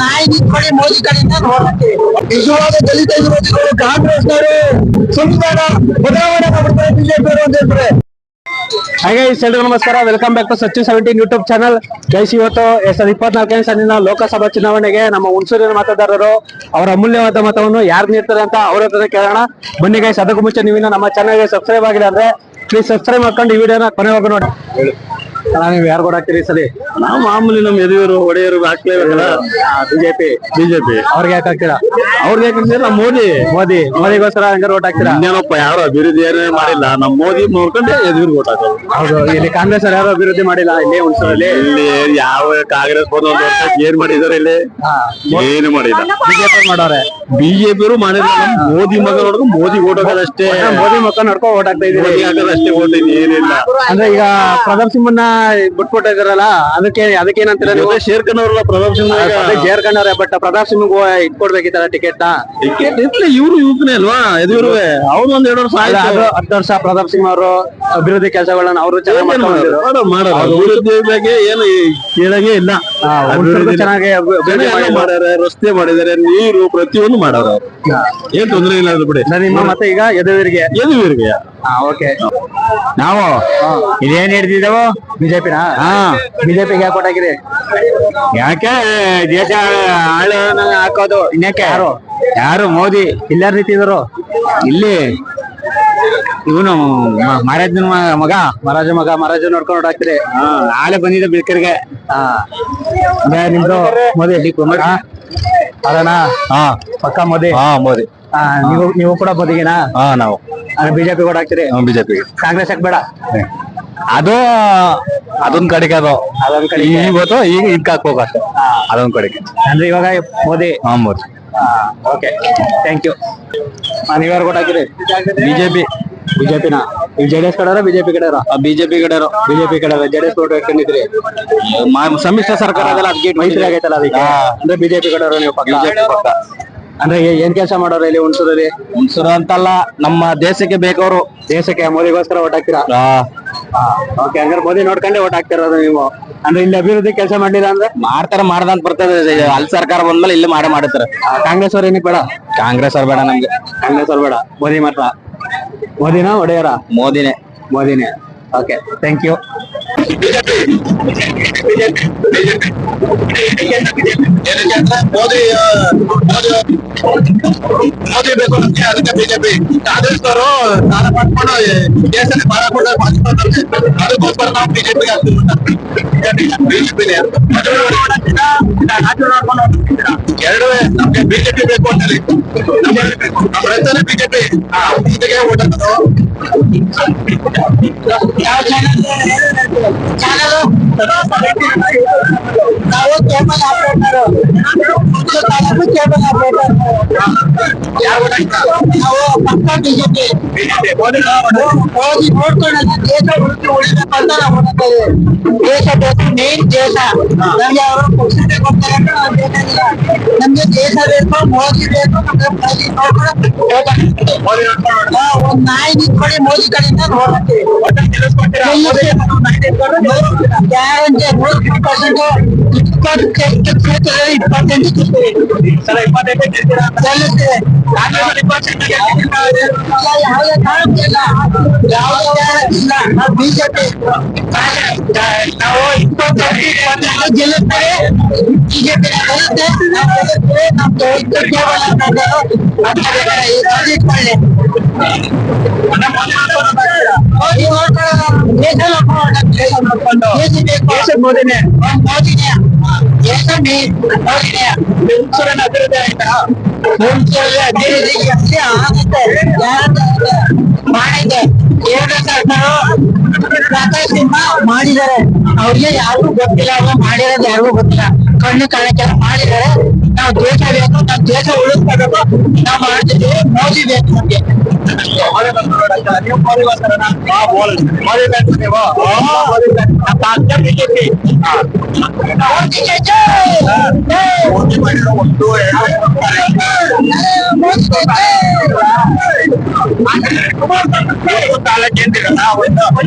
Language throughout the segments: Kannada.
ನಾಯಿ ನಿಂತ್ಕೊಳ್ಳಿ ಮೋದಿ ಕಡೆಯಿಂದ ನೋಡ್ತೀವಿ. ನಿಜವಾದ ದಲಿತ ವಿರೋಧಿಗಳು ಕಾಂಗ್ರೆಸ್ನವರು ಸಂವಿಧಾನ ಬದಲಾವಣೆ ಮಾಡ್ತಾರೆ ಬಿಜೆಪಿ ಅಂತ ಹೇಳ್ತಾರೆ. ಹಾಗೆ ಎಲ್ರಿಗೂ ನಮಸ್ಕಾರ, welcome back to Sachin 17 YouTube channel. Guys, ಇವತ್ತು 2024ನೇ ಸಾಲಿನ ಲೋಕಸಭಾ ಚುನಾವಣೆಗೆ ನಮ್ಮ ಹುಣಸೂರಿನ ಮತದಾರರು ಅವರ ಅಮೂಲ್ಯವಾದ ಮತವನ್ನು ಯಾರು ನೀಡ್ತಾರೆ ಅಂತ ಅವ್ರ ಹತ್ರ ಕೇಳೋಣ. ಬನ್ನಿ ಗೈಸ್, ಅದಕ್ಕೂ ಮುಂಚೆ ನೀವಿನ್ನ ನಮ್ಮ ಚಾನಲ್ಗೆ ಸಬ್ಸ್ಕ್ರೈಬ್ ಆಗಿಲ್ಲ ಅಂದ್ರೆ ಪ್ಲೀಸ್ ಸಬ್ಸ್ಕ್ರೈಬ್ ಮಾಡ್ಕೊಂಡು ಈ ವಿಡಿಯೋನ ಕೊನೆವರೆಗೂ ನೋಡಿ. ನೀವು ಯಾರು ಕೂಡ ಹಾಕ್ತೀರಿ ಈ ಸಲ? ನಾವು ಮಾಮೂಲಿ ನಮ್ಮ ಎದುರು ಒಡೆಯರು ಹಾಕ್ಲೇಬೇಕಲ್ಲ. ಬಿಜೆಪಿ ಅವ್ರಿಗೆ ಯಾಕೆ ಹಾಕ್ತೀರಾ? ಅವ್ರಿಗೆ ಯಾಕಂದ್ರೆ ನಮ್ಮ ಮೋದಿಗೋಸ್ಕರ ಹಂಗಾರೆ ಓಟ್ ಹಾಕ್ತೀರಾ? ಇನ್ನೇನಪ್ಪ, ಯಾರು ಅಭಿವೃದ್ಧಿ ಏನೇ ಮಾಡಿಲ್ಲ, ನಮ್ಮ ಮೋದಿ ನೋಡ್ಕೊಂಡೆ ಎದುರು ಓಟ್ ಹಾಕೋದು. ಹೌದು, ಇಲ್ಲಿ ಕಾಂಗ್ರೆಸ್ ಯಾರು ಅಭಿವೃದ್ಧಿ ಮಾಡಿಲ್ಲ ಇಲ್ಲಿ ಹುಣಸೂರಲ್ಲಿ. ಇಲ್ಲಿ ಯಾವ ಕಾಂಗ್ರೆಸ್ ಬಂದು ಒಂದು ವರ್ಷಕ್ಕೆ ಏನ್ ಮಾಡಿದಾರೆ? ಇಲ್ಲಿ ಏನು ಮಾಡಿಲ್ಲ. ಬಿಜೆಪಿ ಮಾಡೋರೆ, ಬಿಜೆಪಿ ಮಾಡಿಲ್ಲ. ಮೋದಿ ಮಗ ನೋಡ್ಕೊಂಡು ಮೋದಿ ಓಟ್ ಹಾಕೋದು ಅಷ್ಟೇ. ಮೋದಿ ಮಕ್ಕ ನೋಡ್ಕೊಂಡು ಓಟ್ ಹಾಕ್ತಾ ಇದ್ದೀರಿ. ಮೋದಿ ಹಾಕೋದು ಅಷ್ಟೇ, ಓಟ್ ಏನಿಲ್ಲ. ಅಂದ್ರೆ ಈಗ ಪ್ರತಾಪ್ ಸಿಂಹನ ಬಿಟ್ಕೊಟ್ಟಿದಾರಲ್ಲ, ಅದಕ್ಕೇನಂತೀರ ನೀವು? ಶೇರ್ಖಾನ್ ಅವ್ರಲ್ಲ ಪ್ರತಾಪ್ ಸಿಂಗ್ ಜೇರ್ಕಂಡವ್ರೆ, ಬಟ್ ಪ್ರತಾಪ್ ಸಿಂಗ್ ಇಟ್ಕೊಡ್ಬೇಕಿತ್ತಲ್ಲ ಟಿಕೆಟ್ ನ. ಟಿಕೆಟ್ ಇರ್ಲಿ, ಇವ್ರು ಯುವಕನೇ ಅಲ್ವಾ ಎದುರುವೆ. ಅವ್ರು ಒಂದ್ 2 ವರ್ಷ ಆಯ್ತು. 10 ವರ್ಷ ಪ್ರತಾಪ್ ಸಿಂಗ್ ಅವರು ಅಭಿವೃದ್ಧಿ ಕೆಲಸಗಳನ್ನ ಅವರು ಚೆನ್ನಾಗಿ ಮಾಡೋದು. ಅಭಿವೃದ್ಧಿ ಬಗ್ಗೆ ಏನು ಕೇಳಂಗೆ ಇಲ್ಲ. ಅಭಿವೃದ್ಧಿ ಚೆನ್ನಾಗಿ ಮಾಡ್ಯಾರ, ರಸ್ತೆ ಮಾಡಿದಾರೆ, ನೀರು ಪ್ರತಿಯೊಂದು ಮಾಡಾರ. ಏನ್ ತೊಂದ್ರೆ ಇಲ್ಲ ಅದು ಬಿಡಿ. ನಿಮ್ಮ ಮತ್ತೆ ಈಗ ಯದುವೀರ್ಗೆ ಓಕೆ. ನಾವು ಇದೇನ್ ಹಿಡ್ದಿದ್ದೇವು? ಬಿಜೆಪಿನ? ಬಿಜೆಪಿಗೆ ಯಾಕೆ ಕೊಟ್ಟಾಗಿದೆ? ಯಾಕೆ ದೇಶ ಹಾಕೋದು? ಇನ್ಯಾಕೆ? ಯಾರು ಮೋದಿ ಇಲ್ಲಾರ ರೀತಿ ಇದ್ರು ಇಲ್ಲಿ ಇವನು ಮಹಾರಾಜನ ಮಹಾರಾಜ ನೋಡ್ಕೊಂಡು ಓಡಾಕ್ತಿರಿ. ನಾಳೆ ಬಂದಿದ್ದ ಬಿಲ್ಕರ್ಗೆ. ಅಂದ್ರೆ ನಿಮ್ದು ಮೋದಿ ಅದಣ್ಣ? ಪಕ್ಕ ಮೋದಿ. ಮೋದಿ. ನೀವು ಕೂಡ ಮೋದಿಗೆನಾ? ನಾವು ಬಿಜೆಪಿ ಕೂಡ ಹಾಕ್ತಿರಿ? ಬಿಜೆಪಿ. ಕಾಂಗ್ರೆಸ್ ಬೇಡ? ಅದೊಂದ್ ಕಡೆಗೆ. ಅದೊಂದ್ ಕಡೆ ಇವತ್ತು ಈಗ ಹಾಕ್ಬೇಕು ಅದೊಂದ್ ಕಡೆಗೆ. ಅಂದ್ರೆ ಇವಾಗ Modi. Modi. Okay, thank you. ನೀವ್ಯಾರು ಕೂಡ ಹಾಕಿರಿ? ಬಿಜೆಪಿನ? ನೀವು ಜೆಡಿಎಸ್ ಕಡೆಯವ್ರ ಬಿಜೆಪಿ ಕಡೆಯವ್ರ? ಬಿಜೆಪಿ ಕಡೆಯವರು. ಬಿಜೆಪಿ ಕಡೆಯವ್ರ. ಜೆಡಿಎಸ್ ಕೋಟ್ ಹಾಕೊಂಡಿದ್ರಿ? ಸಮ್ಮಿಶ್ರ ಸರ್ಕಾರ ಅದೆಲ್ಲ ಅದಕ್ಕೆ ಮೈತ್ರಿ ಆಗೈತಲ್ಲ ಅದಕ್ಕೆ. ಅಂದ್ರೆ ಬಿಜೆಪಿ ಕಡೆಯವ್ರ ನೀವು? ಪಕ್ಕ. ಅಂದ್ರೆ ಏನ್ ಕೆಲಸ ಮಾಡೋರು ಇಲ್ಲಿ ಹುಣಸೂರಲ್ಲಿ? ಹುಣಸೂರು ಅಂತಲ್ಲ, ನಮ್ಮ ದೇಶಕ್ಕೆ ಬೇಕವರು. ದೇಶಕ್ಕೆ ಮೋದಿಗೋಸ್ಕರ ಓಟ್ ಹಾಕ್ತೀರಾ? ಓಕೆ, ಹಂಗಾರೆ ಮೋದಿ ನೋಡ್ಕೊಂಡೆ ಓಟ್ ಹಾಕ್ತಿರೋದು ನೀವು. ಅಂದ್ರೆ ಇಲ್ಲಿ ಅಭಿವೃದ್ಧಿ ಕೆಲಸ ಮಾಡಿಲ್ಲ ಅಂದ್ರೆ? ಮಾಡ್ದಂತ ಬರ್ತದೆ. ಅಲ್ಲಿ ಸರ್ಕಾರ ಬಂದ್ಮೇಲೆ ಇಲ್ಲಿ ಮಾಡುತ್ತಾರೆ. ಕಾಂಗ್ರೆಸ್ ಅವ್ರ ಏನಕ್ಕೆ ಬೇಡ? ಕಾಂಗ್ರೆಸ್ ಅವ್ರು ಬೇಡ ನಮ್ಗೆ. ಕಾಂಗ್ರೆಸ್ ಅವ್ರು ಬೇಡ, ಮೋದಿ ಮಾತ್ರ. ಮೋದಿನ ಒಡೆಯರ? ಮೋದಿನೇ. Okay, thank you. ಮೋದಿ ಬೇಕು ನಮ್ಗೆ, ಅದಕ್ಕೆ ಬಿಜೆಪಿ. ಕಾಂಗ್ರೆಸ್ ಅವರು ಸಾಲ ಮಾಡ್ಕೊಂಡು ದೇಶದಲ್ಲಿ ಬರ ಅದಕ್ಕೋಸ್ಕರ ನಾವು ಬಿಜೆಪಿಗೆ ಎರಡು ನಮ್ಗೆ ಬಿಜೆಪಿ ಬೇಕು ಅಂತೇಳಿ. ನಮ್ಮ ರೈತರೇ ಬಿಜೆಪಿ ಓಟ್ ಹಾಕೋದು. ನಾವು ಕೇಬಲ್ ಆಪರೇಟರ್, ನಾವು ಪಕ್ಕ ಬಿಜೆಪಿ. ಮೋದಿ ನೋಡ್ಕೊಳ್ಳೋಣ, ದೇಶ ಉಳಿಬೇಕಂತ ನಾವು ನೋಡ್ತೇವೆ. ದೇಶ ಬೇಕು, ಮೇನ್ ದೇಶ. ನಮ್ಗೆ ಅವರು ಪುಸ್ತಕ ಕೊಡ್ತಾರೆ ಅಂತ ನಾವು ಬೇಕಾಗಿಲ್ಲ. ನಮ್ಗೆ ದೇಶ ಬೇಕು, ಮೋದಿ ಬೇಕು. ನಮ್ಗೆ ಮೋದಿ ಒಂದ್ ನಾಯಿ ನಿಂತ್ಕೊಳ್ಳಿ ಮೋದಿ ಕಡೆಯಿಂದ ನೋಡ್ತೀವಿ. ಗ್ಯಾರಂಟಿ 100% ಕ್ಷೇತ್ರದಲ್ಲಿ 20% ಯಾವುದೇ ಕಾರಣಕ್ಕಿಲ್ಲ, ಯಾವುದೇ ಇಲ್ಲ. ನಾವು ಬಿಜೆಪಿ ನಾವು 20% ಗೆಲ್ಲುತ್ತೇವೆ. ಬಿಜೆಪಿ ಗೆಲ್ಲುತ್ತೆ, ನಾವು ಗೆಲ್ಲುತ್ತೇವೆ. ನಮ್ದು ಇಟ್ಕೊಳ್ಳಿ. ಮೋದಿ ನೋಡ್ಕೊಳ್ಳೋಣ, ದೇಶ ನೋಡ್ಕೊಳ್ಳೋಣ. ದೇಶ ಮೋದಿನೇ. ದೇಶ ಮೋದಿನೇ. ಹುಣಸೂರಿನ ಅಭಿವೃದ್ಧಿ ಆಯ್ತಾ? ಹುಣಸೂರಲ್ಲಿ ಅಭಿವೃದ್ಧಿ ಎಷ್ಟೇ ಆಗುತ್ತೆ, ಮಾಡಿದೆ. ಕೇಂದ್ರ ಸರ್ಕಾರ ಪ್ರತಾಪ್ ಸಿಂಹ ಮಾಡಿದ್ದಾರೆ. ಅವ್ರಿಗೆ ಯಾರಿಗೂ ಗೊತ್ತಿಲ್ಲ, ಅವ್ರು ಮಾಡಿರೋದು ಯಾರಿಗೂ ಗೊತ್ತಿಲ್ಲ. ಕಣ್ಣು ಕಾಣಕ್ಕೆಲ್ಲ ಮಾಡಿದ್ದಾರೆ. ನಾವು ದೇಶ ಬೇಕು, ನಾವು ದೇಶ ಉಳಿಸ್ಕೋಬೇಕು, ನಾವು ಮಾಡ್ತಿದ್ದೀವಿ. ಮೋದಿ ಬೇಕು ನಮ್ಗೆ. ಬಿಜೆಪಿ ತಾಲೂಕೇಂದ್ರಲ್ಲ ಒಂದೊಂದು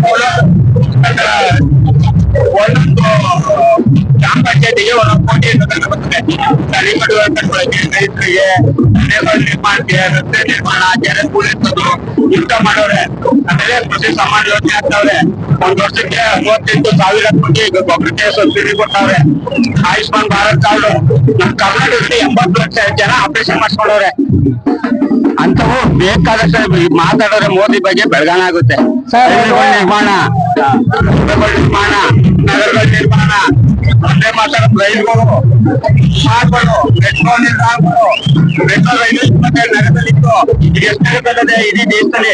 ಪರ್ಸೆಂಟ್ಗೆ 1 ಕೋಟಿ ಬರ್ತದೆ. ತಳಿಗಳು ಕಟ್ಕೊಳ್ಳಕ್ಕೆ, ರೈತರಿಗೆ, ಮನೆಗಳ ನಿರ್ಮಾಣಕ್ಕೆ, ರಸ್ತೆ ನಿರ್ಮಾಣ, ಕೆರೆ ಕೂಡಿಸೋದು ಇಂತ ಮಾಡೋರೆ. ಆಮೇಲೆ ಕೃಷಿ ಸಮಾನ ಯೋಜನೆ ಆಗ್ತಾವ್ರೆ. 1 ವರ್ಷಕ್ಕೆ 38,000 ಕೋಟಿ ಗೊಬ್ಬರಕ್ಕೆ ಸಬ್ಸಿಡಿ ಕೊಡ್ತಾವ್ರೆ. ಆಯುಷ್ಮಾನ್ ಭಾರತ್ ಕಾರ್ಡ್ ನಮ್ಮ ಕರ್ನಾಟಕದಲ್ಲಿ 80 ಲಕ್ಷ ಜನ ಆಪರೇಷನ್ ಮಾಡಿಸ್ಕೊಂಡವ್ರೆ. ಅಂತವು ಬೇಕಾದಷ್ಟು ಮಾತಾಡೋರೆ ಮೋದಿ ಬಗ್ಗೆ ಬೆಳಗಾನ ಆಗುತ್ತೆ. ನಿರ್ಮಾಣ, ನಗರಗಳ ನಿರ್ಮಾಣ, ಒಂದೇ ಮಾತಾಡೋದು ರೈಲ್ಗಳು ಮಾಡ್ಬೋದು, ಮೆಟ್ರೋ ನಿರ್ಮಾಣಗಳು, ಮೆಟ್ರೋ ರೈಲು 27 ನಗರದಲ್ಲಿತ್ತು. ಈಗ ಎಷ್ಟು ನಗರದಲ್ಲಿದೆ ಇಡೀ ದೇಶದಲ್ಲಿ?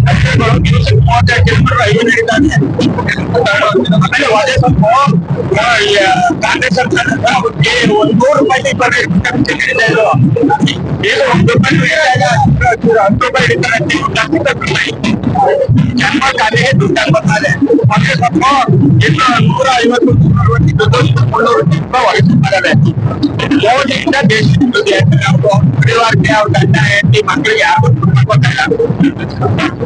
ರಸ್ತೆಗಳು ದಿವಸಕ್ಕೆ 32 ಕಿಲೋಮೀಟರ್ ರೈಲು ನಡೀತಾನೆ. ಆಮೇಲೆ ಅದೇ ಸ್ವಲ್ಪ ಕಾಂಗ್ರೆಸ್ ಸರ್ಕಾರ 100 ರೂಪಾಯಿ ನಡೀತಾ ಇದ್ರು. ಈಗ 1 ರೂಪಾಯಿ 10 ರೂಪಾಯಿ ಹಿಡಿತಾರೆ. ಜನ್ಮ ಖಾತೆಗೆ ದುಡ್ಡು ಬರ್ತಾರೆ. ಮತ್ತೆ ಸ್ವಲ್ಪ 150 ರೂಪಾಯಿ ಮೋದಿಯಿಂದ ದೇಶದ ಪರಿವಾರಕ್ಕೆ ಅವ್ರ ಗಂಡ ಹೆಂಡತಿ ಮಕ್ಕಳಿಗೆ ಯಾರಿಗೂ ದುಡ್ಡು ಗೊತ್ತಿಲ್ಲ.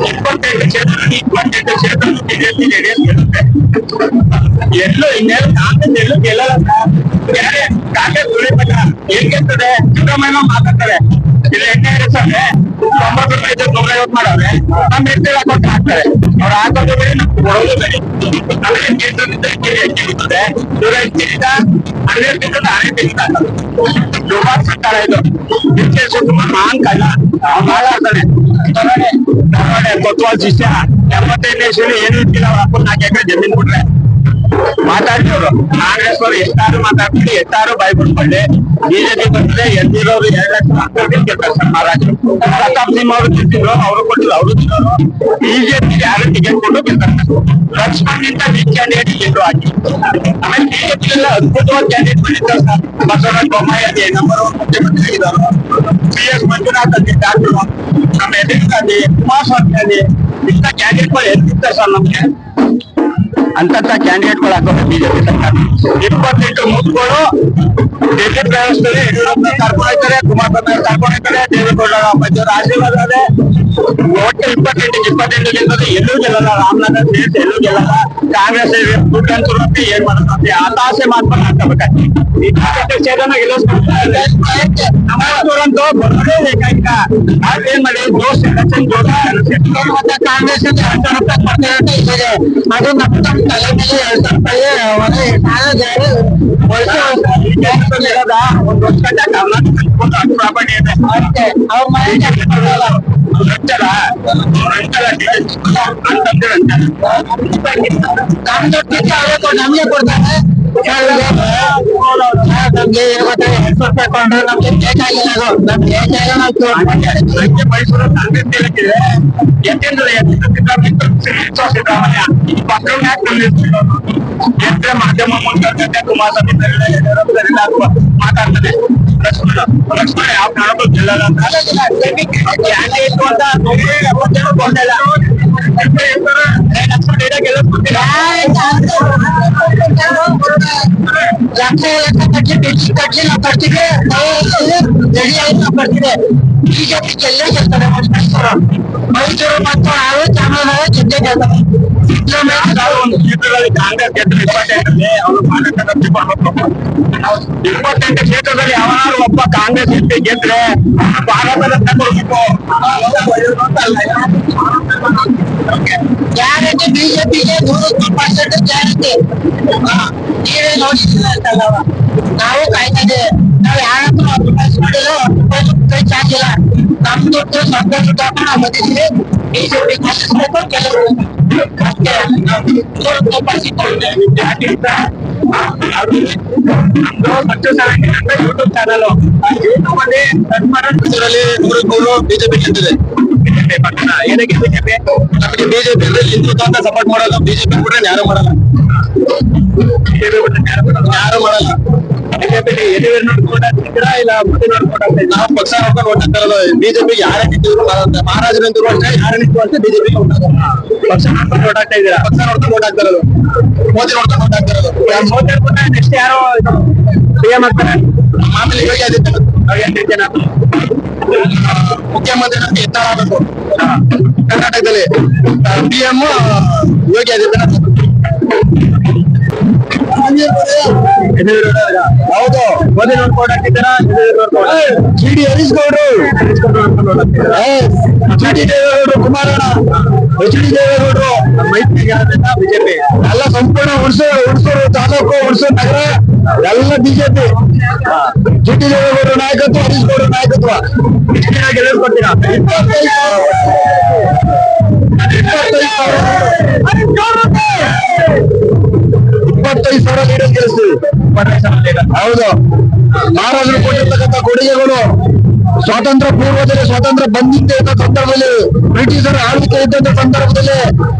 28 ಕ್ಷೇತ್ರ ಬಿಜೆಪಿ ಜೆಡಿಎಸ್ ಗೆಲ್ಲುತ್ತೆ. ಎಲ್ಲೂ ಇನ್ನೇನು ಕಾಂಗ್ರೆಸ್ ಎಲ್ಲೂ ಗೆಲ್ಲಲ್ಲ. ಕಾಂಗ್ರೆಸ್ ಉಳಿಬೇಕ ಏನ್ ಗೆಲ್ತದೆ? ಸಿದ್ದರಾಮಯ್ಯ ಮಾತಾಡ್ತಾರೆ. ಇಲ್ಲಿ ಎಣ್ಣೆ ಇರಿಸ್ತಾರೆ, 90 ರೂಪಾಯಿ 150 ಮಾಡವ್ರೆ. ನಮ್ಮ ಹೆಸರು ಹಾಕೊಂಡು ಹಾಕ್ತಾರೆ. ಅವ್ರು ಹಾಕೋದು ಬೇರೆ, ನಮ್ಗೆ ಕೊಡೋದು ಬೇರೆ. ಆಮೇಲೆ ಕೇಂದ್ರದಿಂದ ಹೆಚ್ಚು ಇರ್ತದೆ. ಇವ್ರಿಂದ 12 ತಿಂಗಳ 6 ತಿಂಗಳ ದುಬಾರಿ ಸರ್ಕಾರ ಇದು. ಇದಕ್ಕೆ ಸುಮಾರು ಮಾನ್ ಕಳ್ಳ ಮಾತಾಡ್ತಾನೆ. ಕೊತ್ವಾಲ್ ಶಿಷ್ಯ 75ನೇ ಇಸ್ವಿಲಿ ಏನು ಇರ್ತಿಲ್ಲ. ಅವ್ರ ಅಪ್ಪನ 4 ಎಕರೆ ಜಮೀನ್ ಕೊಟ್ರೆ ಮಾತಾಡ್ತಿವ್ರು. ಕಾಂಗ್ರೆಸ್ ಅವರು ಎಷ್ಟಾರು ಮಾತಾಡ್ಬಿಟ್ಟು ಎಷ್ಟಾರು ಬಾಯ್ ಬಿಡ್ಕೊಳ್ಳಿ. ಬಿಜೆಪಿ ಬಂದ್ರೆ ಎದ್ದಿರೋರು 2 ಲಕ್ಷ ಮಕ್ಕಳಿಗೆ ಗೆಲ್ತಾರೆ ಸರ್. ಮಹಾರಾಜರು ಪ್ರತಾಪ್ ಸಿಂಹ ಅವರು ಗೆದ್ದಿದ್ರು, ಅವರು ಕೊಟ್ಟಿದ್ರು, ಅವರು ತಿನ್ನೋರು. ಬಿಜೆಪಿ ಯಾರು ಟಿಕೆಟ್ ಕೊಟ್ಟು ಗೆಲ್ತಾರೆ. ಲಕ್ಷ್ಮಣ್ಣಿಂದ ಬಿಗ್ ಕ್ಯಾಂಡಿಡೇಟ್ ಗೆದ್ದು ಹಾಕಿ. ಆಮೇಲೆ ಬಿಜೆಪಿ ಎಲ್ಲ ಅದ್ಭುತವಾದ ಕ್ಯಾಂಡಿಡೇಟ್ ಬಂದಿದ್ದಾರೆ ಸರ್. ಬಸವರಾಜ ಬೊಮ್ಮಾಯಿ ಅದೇ ನಂಬರ್ 1 ಮುಖ್ಯಮಂತ್ರಿ ಆಗಿದ್ದಾರೆ. PS ಮಂಜುನಾಥ್ ಅಲ್ಲಿ ಡಾಕ್ಟರ್, ನಮ್ಮ ಎದುರಾಗಿ ಕುಮಾರಸ್ವಾಮಿ ಅಲ್ಲಿ ಇಂಥ ಕ್ಯಾಂಡಿಡೇಟ್ಗಳು ಎದ್ದಿರ್ತಾರೆ ಸರ್. ನಮ್ಗೆ ಅಂತ ಕ್ಯಾಂಡಿಡೇಟ್ಗಳು ಹಾಕೋದು ಬಿಜೆಪಿ ಸರ್ಕಾರ. 28 ಮುಖಗಳು ಟಿಕೆಟ್ ವ್ಯವಸ್ಥೆಯಲ್ಲಿ ಯಡಿಯೂರಪ್ಪ ಕರ್ಕೊಂಡು ಹೋಗ್ತಾರೆ, ಕುಮಾರಸ್ವಾಮಿ ಕರ್ಕೊಂಡು ಹೋಗ್ತಾರೆ, ದೇವೇಗೌಡ ಅಪ್ಪಾಜಿಯವರು ಆಶೀರ್ವಾದ ಇದೆ. ಒಟ್ಟು 28 ಗೆಲ್ಲೋದು ಎಲ್ಲೂ ಗೆಲ್ಲಲ್ಲ. ರಾಮನಗರ ಸೇರಿಸಿ ಎಲ್ಲೂ ಗೆಲ್ಲಲ್ಲ. ಕಾಂಗ್ರೆಸ್ ದುಡ್ಡು ಅಂತ ಏನ್ ಮಾಡೋದು? ಹತಾಶೆ ಮಾಡ್ಕೊಂಡು ಹಾಕಬೇಕಾಗಿ ನಮ್ಮಂತೂ ಬರೋದೇ ಬೇಕಾಗಿಲ್ಲ. ಅದೇನ್ ಮಾಡಿ ದೋಷ ಎಲೆಕ್ಷನ್ ಮತ್ತೆ ಕಾಂಗ್ರೆಸ್ ಕೊಡ್ತೇವೆ ಅದು ನಮ್ಮ ತಲೆ ಮೇಲೆ 2,000 ಇರೋದ 1 ವರ್ಷ ಪ್ರಾಪರ್ಟಿ ಇದೆ. ಅವ್ರ ಮನೆ ನಮ್ಗೆ ಕೊಡ್ತಾರೆ. ನಮ್ಗೆ ಕೊಂಡ್ರೆ ನಮ್ಗೆ ಬೇಕಾಗಿಲ್ಲ. ನಮ್ಗೆ ಮೈಸೂರು ಕಾಂಗ್ರೆಸ್ ಹೇಳಕ್ಕಿದೆ. ಯಾಕೆಂದ್ರೆ ಸಿದ್ದರಾಮಯ್ಯ ಎಷ್ಟೇ ಮಾಧ್ಯಮ ಮೂಲಕ ಕುಮಾರಸ್ವಾಮಿ ಮಾತಾಡ್ತಾರೆ. ಲಕ್ಷ್ಮಣ ಯಾವ ಕಾರಣಕ್ಕೂ ಗೆಲ್ಲಲ್ಲ ಅಂತ ಕ್ಯಾಂಡಿಡೇಟ್ ಅಂತ ಗೊಂದಲ. ಲಕ್ಷ್ಮಣ ಗೆಲ್ಲಿಸ್ಕೊಟ್ಟಿಲ್ಲ. ಲಕ್ಷ ಕಟ್ಟಿ ನಾವು ಬರ್ತೀವಿ, ರೆಡಿ ಆಗಿ ನಾವು ಬರ್ತೀವಿ. ಬಿಜೆಪಿ ಗೆಲ್ಲೇ ಗೆಲ್ತಾರೆ. ಮೈಸೂರು ಮತ್ತು ನಾವು ಚಾಮರಾಜನಗರ ಜಿಲ್ಲೆ ಗೆಲ್ತಾರೆ. ಒಂದು ಕ್ಷೇತ್ರದಲ್ಲಿ ಕಾಂಗ್ರೆಸ್ ಗೆದ್ದರೆ 28 ಅವರು ಮಾನದಂಡ 28 ಕ್ಷೇತ್ರದಲ್ಲಿ ಯಾವನಾದ್ರು ಒಬ್ಬ ಕಾಂಗ್ರೆಸ್ ಗೆದ್ರೆ ಭಾರತ ರತ್ನ ಕೊಡ್ಬೇಕು. ಗ್ಯಾರಂಟಿ ಬಿಜೆಪಿಗೆ 100% ಗ್ಯಾರಂಟಿ. ನೀವೇ ನೋಡಿಲ್ಲ ಅಂತಲ್ಲವ, ನಾವು ಕಾಯ್ತಿದ್ದೇವೆ. ನಾವು ಯಾರಕ್ಕೂ ಮಾಡಿಲ್ಲ, 10 ರೂಪಾಯಿ ಚಾರ್ಜ್ ಇಲ್ಲ. ನಮ್ ದುಡ್ಡು ಸ್ವಂತ ದುಡ್ಡು ಹಾಕೊಂಡು ನಾವು ಬಂದಿದ್ದೀವಿ. ಬಿಜೆಪಿ ಗೆಲ್ಲಿಸ್ಬೇಕು, ಕೆಲವರು ಯೂಟ್ಯೂಬ್ ಚಾನಲ್ ಬಿಜೆಪಿ ಗೆದ್ದಿದೆ. ಏನಕ್ಕೆ ಬಿಜೆಪಿ? ನಮಗೆ ಬಿಜೆಪಿ ಅಂದ್ರೆ ಹಿಂದುತ್ವ ಅಂತ ಸಪೋರ್ಟ್ ಮಾಡಲ್ಲ. ಬಿಜೆಪಿ ಬಿಟ್ರೆ ಯಾರು ಮಾಡಲ್ಲ. ಯಾರು ಮಾಡಲ್ಲ. ಬಿಜೆಪಿ ಎದುರು ನೋಡ್ಕೊಂಡು ಹಾಕ್ತಿದ್ದೀರಾ ಇಲ್ಲ ಮುಂದೆ ನೋಡ್ಕೊಂಡು ಹಾಕ್ತಾ? ನಾವು ಪಕ್ಷ ನೋಡ್ಕೊಂಡು ಓಟ್ ಹಾಕ್ತಾರಲ್ಲ. ಬಿಜೆಪಿ ಯಾರೇ ನಿಂತಿದ್ರು ಮಹಾರಾಜರಂತೂ ಅಷ್ಟೇ, ಯಾರೇ ನಿಂತು ಅಷ್ಟೇ ಬಿಜೆಪಿ ಪಕ್ಷ ನೋಡ್ಕೊಂಡು ಓಟ್ ಹಾಕ್ತಾ ಇದ್ದೀರಾ? ಪಕ್ಷ ನೋಡ್ಕೊಂಡು ಓಟ್ ಹಾಕ್ತಾರದು, ಮೋದಿ ನೋಡ್ಕೊಂಡು ಓಟ್ ಹಾಕ್ತಾರದು. ಮೋದಿ ಬಿಟ್ರೆ ನೆಕ್ಸ್ಟ್ ಯಾರೋ ಸಿಎಂ ಆಗ್ತಾರೆ. ಆಮೇಲೆ ಯೋಗಿ ಆದಿತ್ಯನಾಥ್ ಮುಖ್ಯಮಂತ್ರಿ ಎತ್ತರ ಆಗಬೇಕು ಕರ್ನಾಟಕದಲ್ಲಿ. PM ಯೋಗಿ ಆದಿತ್ಯನಾಥ್. ಹೌದು. ಮೋದಿ ನೋಡ್ಕೊಂಡು ಹಾಕಿದ್ದಾರಾ ಜಿ ಡಿ ಹರೀಶ್ ಗೌಡ್ರು, ಜಿ ಡಿ ದೇವೇಗೌಡರು, ಕುಮಾರಣ್ಣ, ಎಚ್ ಡಿ ದೇವೇಗೌಡರು ಮೈತ್ರಿಗೆ ಬಿಜೆಪಿ ಎಲ್ಲ ಸಂಪೂರ್ಣ ಹುಣಸೂರು ತಾಲೂಕು, ಹುಣಸೂರು ನಗರ ಎಲ್ಲ ಬಿಜೆಪಿ. ಜಿ ಡಿ ದೇವೇಗೌಡರು ನಾಯಕತ್ವ, ಹರೀಶ್ ಗೌಡ್ರ ನಾಯಕತ್ವ. ಗೆಲ್ಲಿಸ್ಕೊಡ್ತೀರಾ? 25,000 ಲೀಡರ್ ಗೆಲ್ಲಿಸ್ತೀವಿ. ಹೌದು. ಮಹಾರಾಜರು ಕೊಟ್ಟಿರ್ತಕ್ಕಂಥ ಕೊಡುಗೆಗಳು ಸ್ವಾತಂತ್ರ್ಯ ಪೂರ್ವದಲ್ಲಿ, ಸ್ವಾತಂತ್ರ್ಯ ಬಂದಿದ್ದ ಸಂದರ್ಭದಲ್ಲಿ, ಬ್ರಿಟಿಷರ ಆಳ್ವಿಕೆ ಇದ್ದಂತ ಸಂದರ್ಭದಲ್ಲಿ,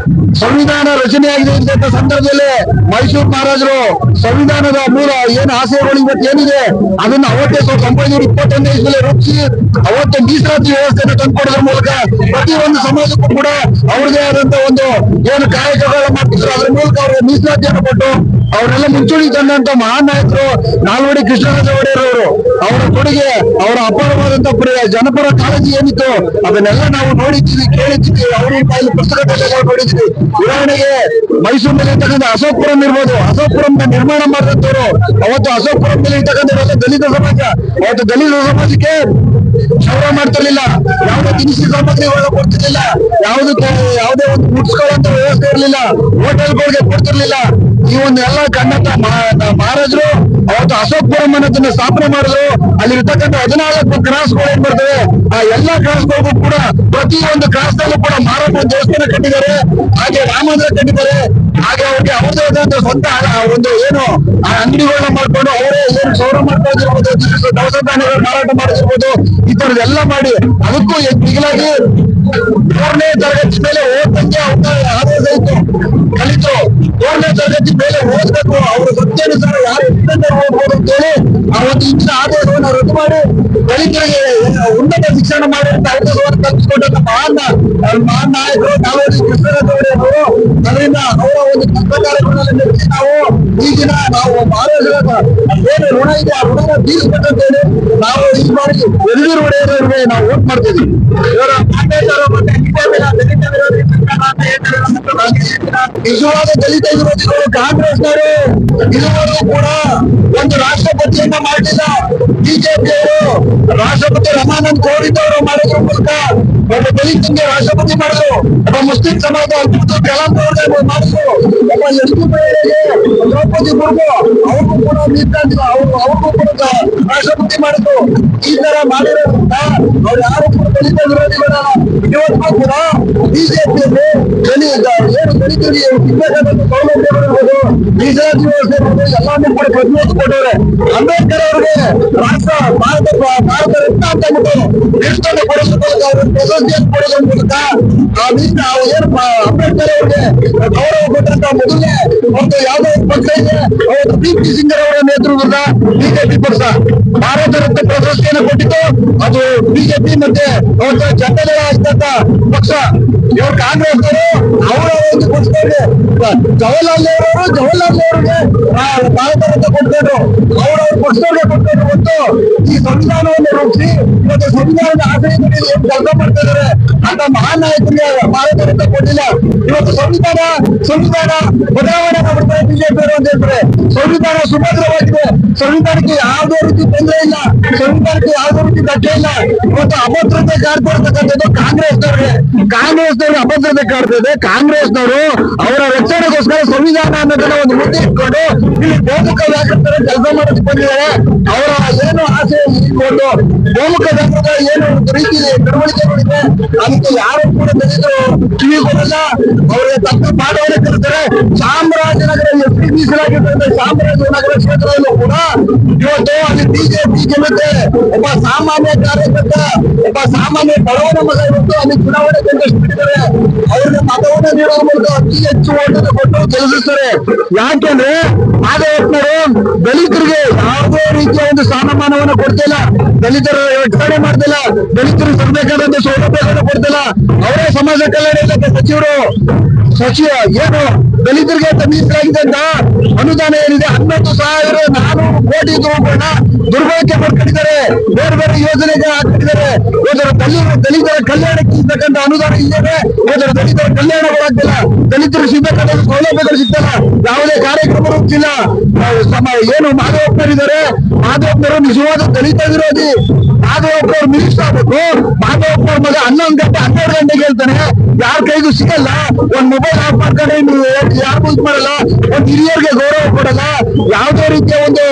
ಸಂವಿಧಾನ ರಚನೆಯಾಗಿದೆ ಇದ್ದಂತ ಸಂದರ್ಭದಲ್ಲಿ ಮೈಸೂರು ಮಹಾರಾಜರು ಸಂವಿಧಾನದ ಮೂಲ ಏನು ಆಶಯಗಳು ಇವತ್ತು ಏನಿದೆ ಅದನ್ನ ಅವತ್ತೇ 1921 ಇಸ್ವಿಯಲ್ಲಿ ರೂಪಿಸಿ ಅವತ್ತು ಮೀಸಲಾತಿ ವ್ಯವಸ್ಥೆಯನ್ನು ತಂದುಕೊಡೋದ್ರ ಮೂಲಕ ಪ್ರತಿಯೊಂದು ಸಮಾಜಕ್ಕೂ ಕೂಡ ಅವ್ರದೇ ಆದಂತ ಒಂದು ಏನು ಕಾಯಕಗಳ ಮಾಡ್ತಿದ್ರು ಅದ್ರ ಮೂಲಕ ಅವ್ರಿಗೆ ಮೀಸಲಾತಿಯನ್ನು ಕೊಟ್ಟು ಅವರೆಲ್ಲ ಮುಂಚೂಣಿ ತಂದಂತ ಮಹಾನ್ ನಾಯಕರು ನಾಲ್ವಡಿ ಕೃಷ್ಣರಾಜ ಒಡೆಯರ್ ಅವರು. ಅವರ ಕೊಡುಗೆ, ಅವರ ಅಪಾರವಾದಂತ ಜನಪರ ಕಾಳಜಿ ಏನಿತ್ತು ಅದನ್ನೆಲ್ಲ ನಾವು ನೋಡಿದ್ದೀವಿ, ಕೇಳಿದ್ದೀವಿ. ಅವ್ರ ಕಾಯಿಲೆ ಪುಸ್ತಕದಲ್ಲಿ ನೋಡಿದ್ದೀವಿ. ಉದಾಹರಣೆಗೆ ಮೈಸೂರಿನಲ್ಲಿ ಇರ್ತಕ್ಕಂಥ ಅಶೋಕಪುರಂ ಇರ್ಬೋದು. ಅಶೋಕಪುರಂ ನಿರ್ಮಾಣ ಮಾಡಿದಂತವ್ರು ಅವತ್ತು ಅಶೋಕಪುರಂ ಇರ್ತಕ್ಕಂಥ ದಲಿತ ಸಮಾಜ, ಅವತ್ತು ದಲಿತ ಸಮಾಜಕ್ಕೆ ಕ್ಷೌರ ಮಾಡ್ತಿರ್ಲಿಲ್ಲ, ಯಾವುದೇ ದಿನಸಿ ಸಾಮಗ್ರಿಗಳನ್ನ ಕೊಡ್ತಿರ್ಲಿಲ್ಲ, ಯಾವುದೇ ಒಂದು ಮುಟ್ಸ್ಕೊಳ್ಳುವಂತ ವ್ಯವಸ್ಥೆ ಇರಲಿಲ್ಲ, ಹೋಟೆಲ್ಗಳಿಗೆ ಕೊಡ್ತಿರ್ಲಿಲ್ಲ. ಈ ಒಂದು ಎಲ್ಲ ಕಂಡಂತ ಮಹಾರಾಜರು ಅವತ್ತು ಅಶೋಕಪುರಂ ಅನ್ನೋದನ್ನ ಸ್ಥಾಪನೆ ಮಾಡಿದ್ರು. ಅಲ್ಲಿರ್ತಕ್ಕಂಥ 14 ಕ್ರಾಸ್ಗಳು ಏನ್ ಬರ್ತವೆ, ಆ ಎಲ್ಲಾ ಕ್ರಾಸ್ಗಳಿಗೂ ಕೂಡ ಪ್ರತಿಯೊಂದು ಕ್ರಾಸ್ ನಲ್ಲೂ ಕೂಡ ಮಾರಾಟ ದೇವಸ್ಥಾನ ಕಟ್ಟಿದ್ದಾರೆ, ಹಾಗೆ ರಾಮಂದ್ರ ಕಟ್ಟಿದ್ದಾರೆ. ಹಾಗೆ ಅವ್ರಿಗೆ ಅವ್ರದೇ ಆದಂತ ಸ್ವಂತ ಒಂದು ಏನು ಆ ಅಂಗಡಿಗಳನ್ನ ಮಾಡ್ಕೊಂಡು ಅವರೇ ಏನು ಕ್ಷೌರ ಮಾಡ್ಕೊಂಡಿರ್ಬೋದು, ದವಸ ಧಾನ್ಯಗಳು ಮಾರಾಟ ಮಾಡಿರ್ಬೋದು. ಈ ತರದೆಲ್ಲ ಮಾಡಿ ಅದಕ್ಕೂ ಮಿಗಿಲಾಗಿ 4ನೇ ತರಗತಿ ಮೇಲೆ ಓದಂಗೆ ಆದೇಶ ಇತ್ತು, ಕಲಿತು 4ನೇ ತರಗತಿ ಮೇಲೆ ಓದ್ಬೇಕು, ಅವ್ರ ವೃತ್ತಿಯನುಸಾರ ಯಾರು ಓದ್ಬೋದು ಅಂತೇಳಿ ಆ ಒಂದು ಇಂಚಿನ ಆದೇಶವನ್ನು ರದ್ದು ಮಾಡಿ ದಲಿತರಿಗೆ ಉನ್ನತ ಶಿಕ್ಷಣ ಮಾಡುವಂತ ಅವಕಾಶವನ್ನು ಕಲ್ಪಿಸಿಕೊಂಡಂತ ಮಹಾನ್ ನಾಯಕರು ನಾಲ್ವಡಿ ಕೃಷ್ಣರಾಜ ಒಡೆಯರ್ ಅವರು. ಅದರಿಂದ ಅವರ ಒಂದು ಕಾರ್ಯಕ್ರಮದಲ್ಲಿ ನಡೆಸಿ ನಾವು ಈಗಿನ ನಾವು ಮಹಾರಾಜರ ಏನು ಋಣ ಇದೆ ಆ ಋಣನ ತೀರಿಸಬೇಕಂತೇಳಿ ನಾವು ಈ ಬಾರಿ ಯದುವೀರ್ ಒಡೆಯರ್ ಅವರಿಗೆ ನಾವು ವೋಟ್ ಮಾಡ್ತೀವಿ. ಇವರ ನಿಜವಾದ ದಲಿತ ವಿರೋಧಿಗಳು ಕಾಂಗ್ರೆಸ್ನವರು ಇದುವರೆಗೂ ಕೂಡ ಒಂದು ರಾಷ್ಟ್ರಪತಿಯನ್ನ ಮಾಡಲಿಲ್ಲ. ಬಿಜೆಪಿಯವರು ರಾಷ್ಟ್ರಪತಿ ರಮಾನಂದ್ ಕೋವಿಂದ್ ಅವರು ಮಾಡೋದ್ರ ಮೂಲಕ ಒಬ್ಬ ದಲಿತಂಗೆ ರಾಷ್ಟ್ರಪತಿ ಮಾಡಿದ್ರು, ಒಬ್ಬ ಮುಸ್ಲಿಂ ಸಮಾಜ ಅಬ್ದುಲ್ ಕಲಾಂ ಅವ್ರಿಗೆ ಮಾಡಿದ್ರು, ಒಬ್ಬ ದ್ರೌಪದಿ ಮುರ್ಮು ಅವ್ರಿಗೂ ಕೂಡ ಅವ್ರಿಗೂ ಕೂಡ ರಾಷ್ಟ್ರಪತಿ ಮಾಡಿದ್ರು. ಈ ತರ ಮಾಡಿರೋದ್ರಿಂದ ಅವ್ರು ಯಾರು ಕೂಡ ದಲಿತ ವಿರೋಧಿಗಳಲ್ಲ. ಇವತ್ತು ಕೂಡ ಬಿಜೆಪಿಯಲ್ಲಿ ಏನು ದಲಿತರಿಗೆ ಸಿಗಬೇಕಾದಂತ ಸೌಲಭ್ಯಗಳಿರ್ಬೋದು, ಮೀಸಲಾತಿ ವ್ಯವಸ್ಥೆ ಇರ್ಬೋದು, ಎಲ್ಲಾನು ಕೂಡ ಪ್ರತಿನಿಧಿಸಿಕೊಟ್ಟವ್ರೆ. ಅಂಬೇಡ್ಕರ್ ಅವರಿಗೆ ರಾಷ್ಟ್ರ ಭಾರತ ರತ್ನ ಅಂತ ಅಂದ್ಬಿಟ್ಟು ಲಿಸ್ಟನ್ನು ಕೊಡೋದ್ರ ಮೂಲಕ ಅವ್ರಿಗೆ ಪ್ರಶಸ್ತಿಯನ್ನು ಕೊಡೋದ್ರ ಮೂಲಕ ಏನು ಅಂಬೇಡ್ಕರ್ ಅವರಿಗೆ ಗೌರವ ಕೊಟ್ಟಂತ ಮೊದಲನೇ ಒಂದು ಯಾವುದೋ ಒಂದು ಪಕ್ಷ ಇದೆ, ಅವತ್ತು ಪಿ ಸಿಂಗರ್ ಅವರ ನೇತೃತ್ವದ ಬಿಜೆಪಿ ಪಕ್ಷ ಭಾರತ ರತ್ನ ಪ್ರಶಸ್ತಿಯನ್ನು ಕೊಟ್ಟಿದ್ದು ಅದು ಬಿಜೆಪಿ ಮತ್ತೆ ಅವತ್ತು ಜನತೆಗಳ ಇದ್ದಂತ ಪಕ್ಷ. ಇವರು ಕಾಂಗ್ರೆಸ್ನವರು ಅವರ ಒಂದು ಪಕ್ಷಕ್ಕೆ ಜವಾಹರ್ಲಾಲ್ ನೆಹರುಗೆ ಭಾರತ ರತ್ನ ಕೊಟ್ಟರು, ಅವರ ಪಕ್ಷದವ್ರಿಗೆ ಕೊಟ್ಟರು. ಮತ್ತು ಈ ಸಂವಿಧಾನವನ್ನು ರೂಪಿಸಿ ಇವತ್ತು ಸಂವಿಧಾನದ ಆಶಯದಲ್ಲಿ ಏನು ಕೆಲಸ ಮಾಡ್ತಾ ಇದ್ದಾರೆ ಅಂತ ಮಹಾನ್ ನಾಯಕರಿಗೆ ಭಾರತ ರತ್ನ ಕೊಟ್ಟಿಲ್ಲ. ಇವತ್ತು ಸಂವಿಧಾನ ಬದಲಾವಣೆ ಮಾಡ್ತಾರೆ ಬಿಜೆಪಿಯವರು ಅಂತ ಹೇಳ್ತಾರೆ. ಸಂವಿಧಾನ ಸುಭದ್ರವಾಗಿದೆ, ಸಂವಿಧಾನಕ್ಕೆ ಯಾವುದೇ ರೀತಿ ತೊಂದರೆ ಇಲ್ಲ, ಸಂವಿಧಾನಕ್ಕೆ ಯಾವುದೇ ರೀತಿ ಧಕ್ಕೆ ಇಲ್ಲ. ಇವತ್ತು ಅಭದ್ರತೆ ಕಾಡ್ಕೊಳ್ತಕ್ಕಂಥದ್ದು ಕಾಂಗ್ರೆಸ್ನವ್ರಿಗೆ ಅಭದ್ರತೆ ಕಾಡ್ತದೆ. ಕಾಂಗ್ರೆಸ್ನವರು ಅವರ ರಕ್ಷಣೆಗೋಸ್ಕರ ಸಂವಿಧಾನ ಅನ್ನೋದನ್ನ ಒಂದು ಮುದ್ದೆ ಇಟ್ಕೊಂಡು ಇಲ್ಲಿ ಗೋಮುಖ ವ್ಯಾಕೃತರ ಕೆಲಸ ಮಾಡೋದಕ್ಕೆ ಬಂದಿದ್ದಾರೆ. ಅವರ ಏನು ಆಸೆ ಒಂದು ಗೋಮುಖ ವ್ಯಾಕೃತ ಏನು ರೀತಿ ನಡವಳಿಕೆಗಳಿದೆ ಅದಕ್ಕೆ ಯಾರು ಕೂಡ ದಲಿತರು ಕಿವಿ ಕೊಡಲ್ಲ, ಅವರಿಗೆ ತಕ್ಕ ಪಾಠವನ್ನು ಕಲಿಸ್ತಾರೆ. ಚಾಮರಾಜನಗರ ಎಸ್ಪಿ ಮೀಸಲಾಗಿರ್ತಕ್ಕಂಥ ಚಾಮರಾಜನಗರ ಕ್ಷೇತ್ರದಲ್ಲೂ ಕೂಡ ಇವತ್ತು ಅಲ್ಲಿ ಬಿಜೆಪಿ ಗೆಲ್ಲುತ್ತೆ. ಒಬ್ಬ ಸಾಮಾನ್ಯ ಕಾರ್ಯಕರ್ತ, ಒಬ್ಬ ಸಾಮಾನ್ಯ ಬಡವನ ಮಗ ಇವತ್ತು ಅಲ್ಲಿ ಚುನಾವಣೆ ಕಂಡಿದ್ದಾರೆ. ಅವ್ರಿಗೆ ಮತವನ್ನು ನೀಡುವ ಮೂಲಕ ಅತಿ ಹೆಚ್ಚು ಓಟನ್ನು ಕೊಟ್ಟು ಗೆಲ್ಲಿಸುತ್ತಾರೆ. ಯಾಕೆಂದ್ರೆ ಮಾದೇವಪ್ಪನವರು ದಲಿತರಿಗೆ ಯಾವುದೇ ರೀತಿಯ ಒಂದು ಸ್ಥಾನಮಾನವನ್ನು ಕೊಡ್ತಿಲ್ಲ, ದಲಿತರ ರಕ್ಷಣೆ ಮಾಡ್ತಿಲ್ಲ, ದಲಿತರಿಗೆ ಸಿಗಬೇಕಾದಂತ ಸೌಲಭ್ಯಗಳನ್ನು ಕೊಡ್ತಿಲ್ಲ. ಅವರೇ ಸಮಾಜ ಕಲ್ಯಾಣ ಇಲಾಖೆ ಸಚಿವರು ಏನು ದಲಿತರಿಗೆ ಮೀಸಲಾಗಿದ್ದಂತ ಅನುದಾನ ಏನಿದೆ 11,400 ಕೋಟಿ ರೂಪಾಯಿಗಳನ್ನ ದುರ್ಬಳಕೆ ಮಾಡ್ಕೊಂಡಿದ್ದಾರೆ, ಬೇರೆ ಬೇರೆ ಯೋಜನೆಗೆ ಹಾಕಿದ್ದಾರೆ. ದಲಿತರ ಕಲ್ಯಾಣಕ್ಕೆ ಸಿಗ್ತಕ್ಕಂಥ ಅನುದಾನ ಇಲ್ಲದೆ ದಲಿತರ ಕಲ್ಯಾಣಗಳಾಗ್ತಿಲ್ಲ, ದಲಿತರಿಗೆ ಸಿಗ್ತಕ್ಕಂಥ ಸೌಲಭ್ಯಗಳು ಸಿಗ್ತಲ್ಲ, ಯಾವುದೇ ಕಾರ್ಯಕ್ರಮ ರೂಪಿಸಿಲ್ಲ. ಏನು ಮಾಧವಪ್ಪನವರಿದ್ದಾರೆ. ಮಾಧವಪ್ಪನವರು ನಿಜವಾದ ದಲಿತ ವಿರೋಧಿ. ಮಾಧವಪ್ಪನವ್ರು ಮಿನಿಸ್ಟರ್ ಆಗ್ಬೇಕು. ಮಾಧವಪ್ಪನವ್ರ ಮಗ 11 ಗಂಟೆಗೆ ಹೇಳ್ತಾನೆ, ಯಾರ ಕೈಗೂ ಸಿಗಲ್ಲ. ಒಂದ್ ಮೊಬೈಲ್ ಆಫ್ ಮಾಡ್ಕೊಂಡೆ ನೀವು ಯಾರಿಗೂ ಇದು ಮಾಡಲ್ಲ. ಒಂದ್ ಹಿರಿಯರಿಗೆ ಗೌರವ ಕೊಡಲ್ಲ. ಯಾವುದೇ ರೀತಿಯ ಒಂದು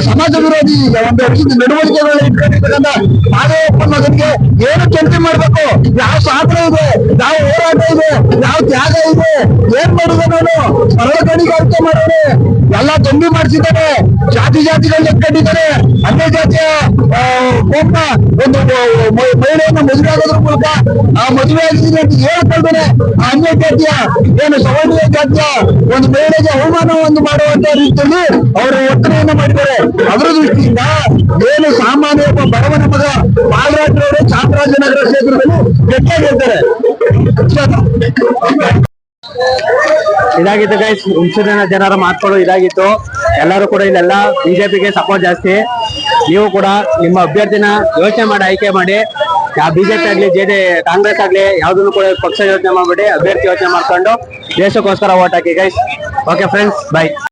ಸಮಾಜ ವಿರೋಧಿ ಒಂದು ನಡವಳಿಕೆಗಳನ್ನ ಇಟ್ಕೊಂಡಿರ್ತಕ್ಕಂಥ ಮಾಧವಪ್ಪನ ಮಗನಿಗೆ ಏನು ಚಿಂತೆ ಮಾಡ್ಬೇಕು? ಯಾವ ಸ್ವಾತಂತ್ರ್ಯ ಇದೆ, ಯಾವ ಹೋರಾಟ ಇದೆ, ಯಾವ ತ್ಯಾಗ ಇದೆ, ಏನ್ ಮಾಡಿದ ನಾನು ಸರಳ ಗಣಿಗಾರಿಕೆ ಮಾಡೋಣ. ಎಲ್ಲ ದಂಡಿ ಮಾಡಿಸಿದ್ದಾರೆ. ಜಾತಿಗಳನ್ನ ಎತ್ಕೊಂಡಿದ್ದಾರೆ. ಅನ್ಯ ಜಾತಿಯ ಕೋಪ ಒಂದು ಮಹಿಳೆಯನ್ನ ಮದುವೆ ಆಗೋದ್ರ ಮೂಲಕ ಆ ಮದುವೆ ಆಗಿದ್ದೀನಿ ಅಂತ ಹೇಳ್ಕೊಳ್ತಾನೆ. ಆ ಅನ್ಯ ಜಾತಿಯ ಏನು ಸವರ್ಣೀಯ ಜಾತಿಯ ಒಂದು ಮಹಿಳೆಗೆ ಅವಮಾನ ಒಂದು ಮಾಡುವಂತ ರೀತಿಯಲ್ಲಿ ಅವರು ವರ್ತನೆಯನ್ನ ಮಾಡಿದ್ದಾರೆ. ಅದರ ದೃಷ್ಟಿಯಿಂದ ಏನು ಸಾಮಾನ್ಯ ಒಬ್ಬ ಬಡವನ ಮಗ ಬಾಲರಾಜ್ರವರು ಚಾಮರಾಜನಗರ ಕ್ಷೇತ್ರದಲ್ಲಿ ಗಟ್ಟಿಯಾಗಿ ಹೇಳ್ತಾರೆ. ಇದಾಗಿತ್ತು ಗೈಸ್, ಹುಣಸೂರಿನ ಜನರ ಮಾತುಗಳು ಇದಾಗಿತ್ತು. ಎಲ್ಲರೂ ಕೂಡ ಇಲ್ಲೆಲ್ಲ ಬಿಜೆಪಿಗೆ ಸಪೋರ್ಟ್ ಜಾಸ್ತಿ. ನೀವು ಕೂಡ ನಿಮ್ಮ ಅಭ್ಯರ್ಥಿನ ಯೋಚನೆ ಮಾಡಿ ಆಯ್ಕೆ ಮಾಡಿ. ಯಾವ ಬಿಜೆಪಿ ಆಗ್ಲಿ ಕಾಂಗ್ರೆಸ್ ಆಗ್ಲಿ ಯಾವ್ದನ್ನು ಕೂಡ ಪಕ್ಷ ಯೋಚನೆ ಮಾಡ್ಬೇಡಿ, ಅಭ್ಯರ್ಥಿ ಯೋಚನೆ ಮಾಡ್ಕೊಂಡು ದೇಶಕ್ಕೋಸ್ಕರ ಓಟ್ ಹಾಕಿ ಗೈಸ್. Okay friends, by.